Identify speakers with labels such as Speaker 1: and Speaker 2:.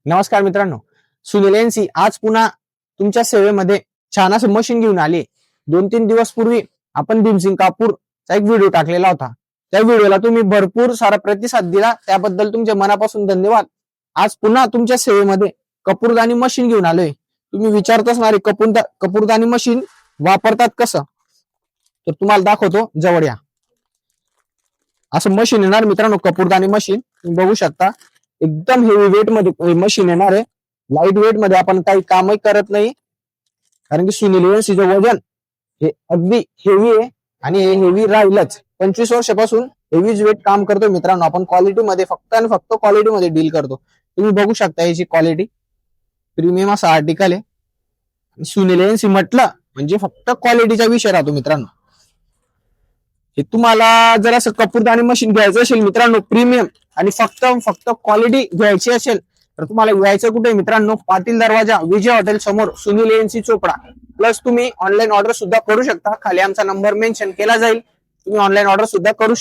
Speaker 1: नमस्कार मित्रांनो, सुनील एनसी आज पुन्हा तुमच्या सेवेमध्ये छान असं मशीन घेऊन आले. 2-3 दिवस पूर्वी आपण भीमसिंग कापूरचा एक व्हिडिओ टाकलेला होता. त्या व्हिडिओला तुम्ही भरपूर सारा प्रतिसाद दिला, त्याबद्दल तुमच्या मनापासून धन्यवाद. आज पुन्हा तुमच्या सेवेमध्ये कपूरदानी मशीन घेऊन आलोय. तुम्ही विचारत असणारे कपूरदानी मशीन वापरतात कसं, तर तुम्हाला दाखवतो. जवळ या. असं मशीन येणार मित्रांनो, कपूरदानी मशीन तुम्ही बघू शकता. एकदम हेवी वेट मध्ये मशीन येणार आहे. लाईट वेट मध्ये आपण काही कामही करत नाही, कारण की सुनील एनसीचं वजन हे अगदी हेवी आहे आणि हे हेवी राहीलच. 25 वर्षापासून हेवीज वेट काम करतो मित्रांनो. आपण क्वालिटी मध्ये फक्त आणि फक्त क्वालिटी मध्ये डील करतो. तुम्ही बघू शकता याची क्वालिटी प्रीमियम असा आर्टिकल आहे. सुनील एनसी म्हटलं म्हणजे फक्त क्वालिटीचा विषय राहतो मित्रांनो. हे तुम्हाला जर असं कपूरदानी मशीन घ्यायचं असेल मित्रांनो, प्रीमियम आणि फक्त क्वालिटी घ्यायची असेल, तर तुम्हाला यायचं कुठे मित्रांनो, पाटील दरवाजा, विजय हॉटेल समोर, सुनील एनसी चोपडा. प्लस तुम्ही ऑनलाईन ऑर्डर सुद्धा करू शकता. खाली आमचा नंबर मेन्शन केला जाईल. तुम्ही ऑनलाईन ऑर्डर सुद्धा करू शकता.